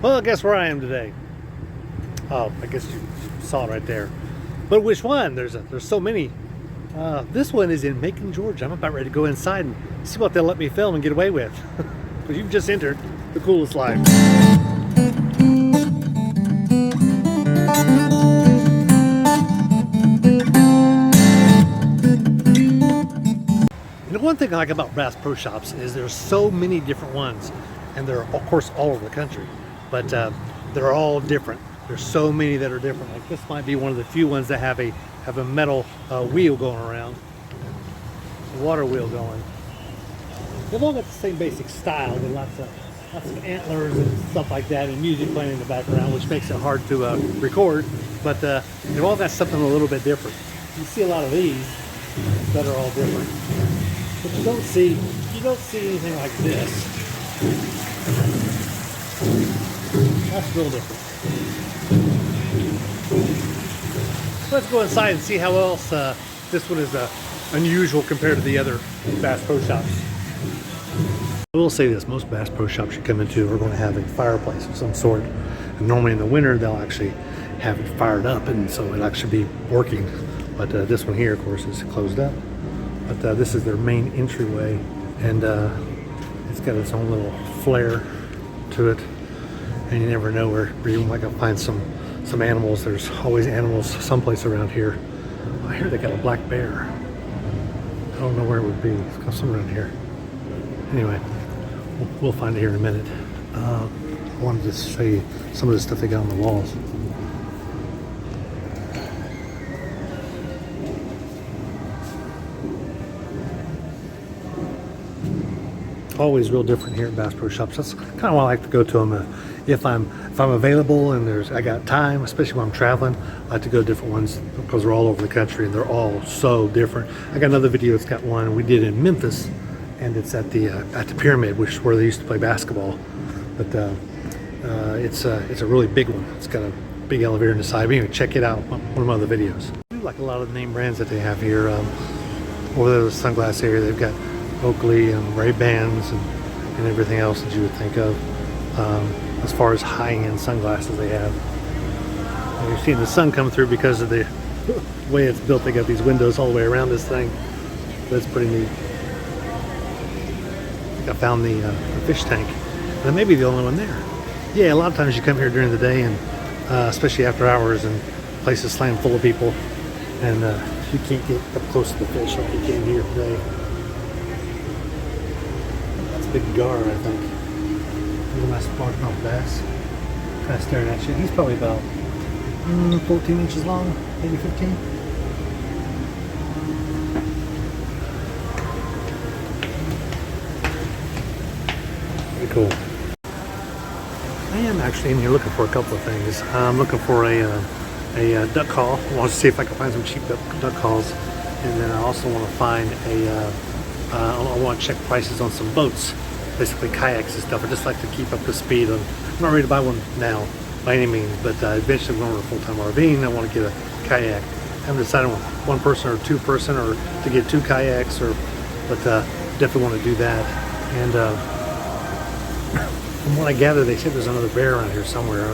Well, guess where I am today? Oh, I guess you saw it right there. But which one? There's so many. This one is in Macon, Georgia. I'm about ready to go inside and see what they'll let me film and get away with. Because you've just entered the coolest life. You know, one thing I like about Bass Pro Shops is there's so many different ones, and they're of course all over the country, but they're all different. There's so many that are different. Like this might be one of the few ones that have a metal wheel going around, a water wheel going. They've all got the same basic style with lots of antlers and stuff like that, and music playing in the background, which makes it hard to record. But they've all got something a little bit different. You see a lot of these that are all different, but you don't see anything like this. That's real different. Let's go inside and see how else this one is unusual compared to the other Bass Pro Shops. I will say this, most Bass Pro Shops you come into are going to have a fireplace of some sort. And normally in the winter they'll actually have it fired up, and so it'll actually be working. But this one here, of course, is closed up. But this is their main entryway, and it's got its own little flair to it. And you never know where you might find some animals. There's always animals someplace around here. I hear they got a black bear. I don't know where it would be. It's got some around here. Anyway, we'll find it here in a minute. I wanted to show you some of the stuff they got on the walls. Always real different here at Bass Pro Shops. That's kind of why I like to go to them if I'm available and I got time, especially when I'm traveling. I like to go to different ones because they're all over the country and they're all so different. I got another video that's got one we did in Memphis, and it's at the Pyramid, which is where they used to play basketball. But it's a really big one. It's got a big elevator in the side. But anyway, check it out. One of my other videos. I do like a lot of the name brands that they have here. Over there, the sunglass area, they've got Oakley and Ray-Bans and everything else that you would think of. As far as high-end sunglasses they have. And you're seeing the sun come through because of the way it's built. They got these windows all the way around this thing. That's pretty neat. I found the fish tank. And it may be the only one there. Yeah, a lot of times you come here during the day, and especially after hours, and places slam full of people, and you can't get up close to the fish like you can here today. That's a big gar, I think. There's a nice largemouth bass. Kind of staring at you. He's probably about 14 inches long, maybe 15. Pretty cool. I am actually in here looking for a couple of things. I'm looking for a duck call. I want to see if I can find some cheap duck calls, and then I also want to find I want to check prices on some boats. Basically kayaks and stuff. I just like to keep up to speed. I'm not ready to buy one now by any means, but eventually when we're a full-time RVing, I want to get a kayak. I haven't decided on one person or two person or to get two kayaks, but definitely want to do that. And from what I gather, they said there's another bear around here somewhere. I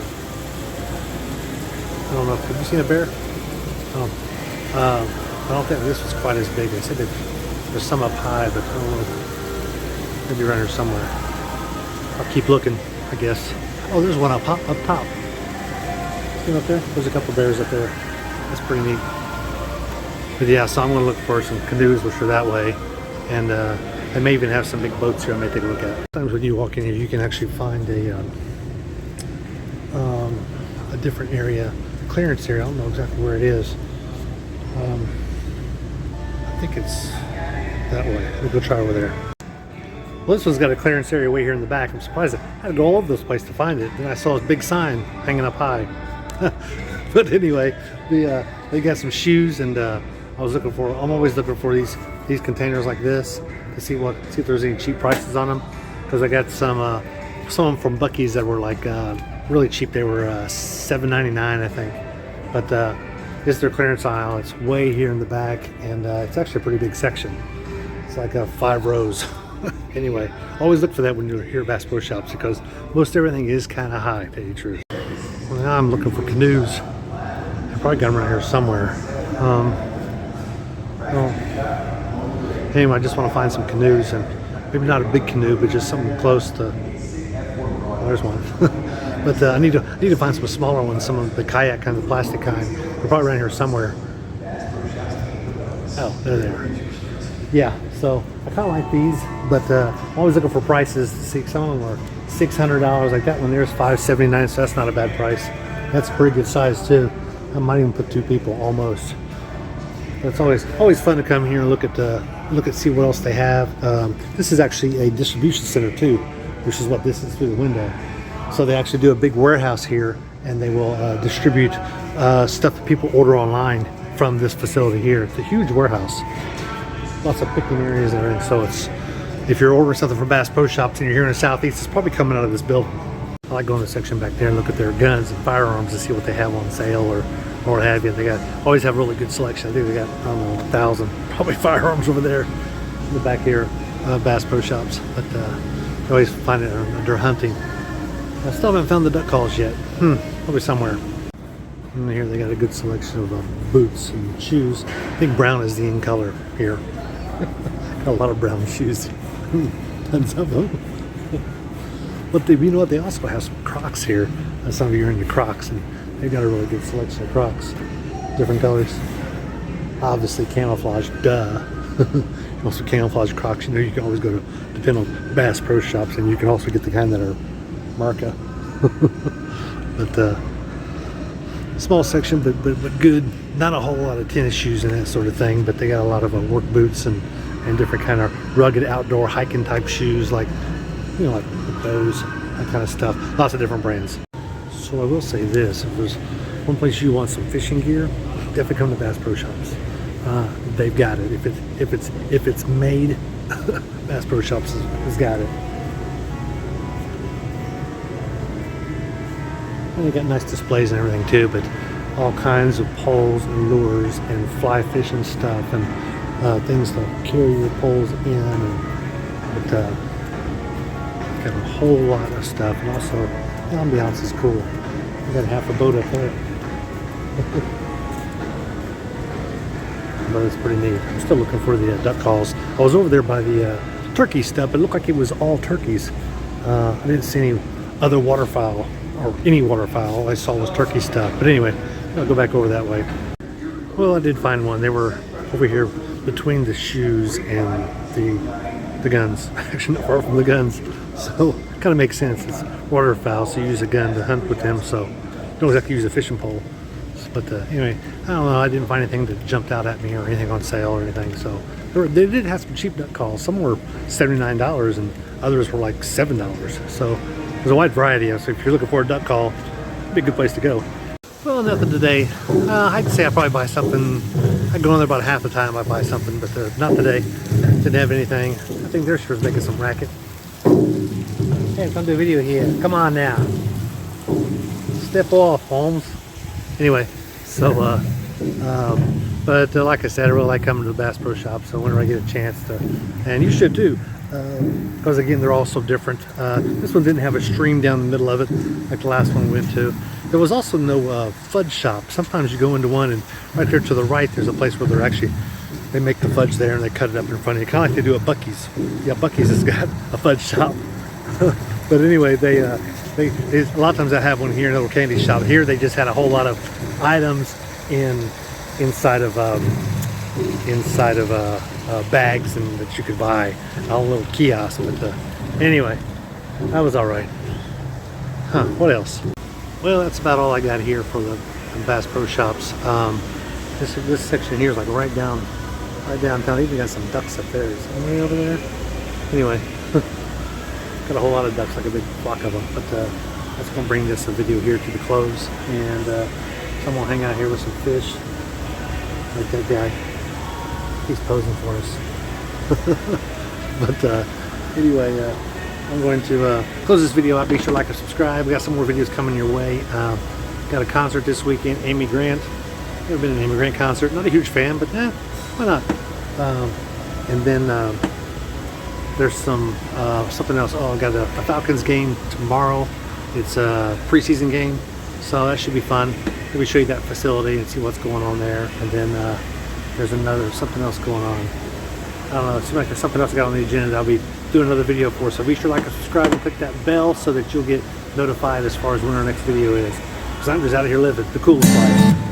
don't know. Have you seen a bear? Oh, I don't think this was quite as big. They said that there's some up high, but I don't know. Maybe around here somewhere. I'll keep looking, I guess. Oh, there's one up top. See up there? There's a couple bears up there. That's pretty neat. But yeah, so I'm going to look for some canoes, which are that way. And they may even have some big boats here I may take a look at. Sometimes when you walk in here, you can actually find a different area, clearance area. I don't know exactly where it is. I think it's that way. We'll go try over there. Well, this one's got a clearance area way here in the back. I'm surprised I had to go all over this place to find it. Then I saw this big sign hanging up high. But anyway, they got some shoes, and I'm always looking for these containers like this to see if there's any cheap prices on them, because I got some of them from Buc-ee's that were like really cheap. They were $7.99, I think. But this is their clearance aisle. It's way here in the back, and it's actually a pretty big section. It's like 5 rows. Anyway, always look for that when you're here at Bass Pro Shops because most everything is kind of high, to tell you the truth. Well, now I'm looking for canoes. I probably got them around here somewhere. Well, anyway, I just want to find some canoes, and maybe not a big canoe, but just something close to. Oh, there's one. But I need to find some smaller ones, some of the kayak kind, the plastic kind. They're probably around here somewhere. Oh, there they are. Yeah, so I kind of like these, but I'm always looking for prices to see. Some of them are $600, like that one there's $579, so that's not a bad price. That's a pretty good size too. I might even put 2 people almost. But it's always fun to come here and look at see what else they have. This is actually a distribution center too, which is what this is through the window. So they actually do a big warehouse here, and they will distribute stuff that people order online from this facility here. It's a huge warehouse. Lots of picking areas there, and so it's if you're ordering something from Bass Pro Shops and you're here in the Southeast, it's probably coming out of this building. I like going to the section back there and look at their guns and firearms to see what they have on sale or what have you. They always have really good selection. I think they got, I don't know, 1,000 probably firearms over there in the back here, Bass Pro Shops. But you always find it under hunting. I still haven't found the duck calls yet. Probably somewhere. And here they got a good selection of boots and shoes. I think brown is the in color here. Got a lot of brown shoes. Tons of them. But you know what? They also have some Crocs here. Some of you are into Crocs, and they've got a really good selection of Crocs. Different colors. Obviously camouflage, duh. Also camouflage Crocs. You know, you can always go to depend on Bass Pro Shops, and you can also get the kind that are Marca. But small section, but good. Not a whole lot of tennis shoes and that sort of thing, but they got a lot of work boots and different kind of rugged outdoor hiking type shoes, like like those, that kind of stuff. Lots of different brands. So I will say this: if there's one place you want some fishing gear, definitely come to Bass Pro Shops. They've got it. If it's made, Bass Pro Shops has got it. And they got nice displays and everything too, but all kinds of poles and lures and fly fishing stuff and things to carry your poles in, and got a whole lot of stuff. And also the ambiance is cool. We got half a boat up there. But it's pretty neat. I'm still looking for the duck calls. I was over there by the turkey stuff. It looked like it was all turkeys. I didn't see any other waterfowl or any waterfowl. All I saw was turkey stuff. But anyway, I'll go back over that way. Well, I did find one. They were over here between the shoes and the guns. Actually, not far from the guns. So kind of makes sense. It's waterfowl, so you use a gun to hunt with them. So you don't exactly use a fishing pole. But anyway, I don't know. I didn't find anything that jumped out at me or anything on sale or anything. So they did have some cheap duck calls. Some were $79 and others were like $7. So there's a wide variety. So if you're looking for a duck call, it'd be a good place to go. Well, nothing today. I'd say I'd probably buy something. I go in there about half the time I buy something, but not today. Didn't have anything. I think they're sure making some racket. Hey, come do a video here. Come on now. Step off, Holmes. Anyway, so, but like I said, I really like coming to the Bass Pro Shop, so whenever I get a chance to, and you should too, because again, they're all so different. This one didn't have a stream down the middle of it, like the last one we went to. There was also no fudge shop. Sometimes you go into one, and right there to the right, there's a place where they make the fudge there, and they cut it up in front of you, kind of like they do at Buc-ee's. Yeah, Buc-ee's has got a fudge shop. But anyway, they a lot of times I have one here in a little candy shop. Here they just had a whole lot of items inside of bags and that you could buy, a little kiosk. But anyway, that was all right. What else? Well, that's about all I got here for the Bass Pro Shops. This section here is like right downtown. Even got some ducks up there. Is there way over there? Anyway. Got a whole lot of ducks, like a big flock of them, but that's going to bring this video here to the close, and I'm going to hang out here with some fish, like that guy. He's posing for us. But anyway, I'm going to close this video out. Be sure to like and subscribe. We got some more videos coming your way. Got a concert this weekend, Amy Grant. Never been to an Amy Grant concert. Not a huge fan, but why not? And then There's some something else. Oh, I got a Falcons game tomorrow. It's a preseason game, so that should be fun. Maybe show you that facility and see what's going on there. And then there's something else going on. I don't know, it seems like there's something else I got on the agenda that I'll be doing another video for. So be sure to like and subscribe and click that bell so that you'll get notified as far as when our next video is. Because I'm just out of here living the coolest life.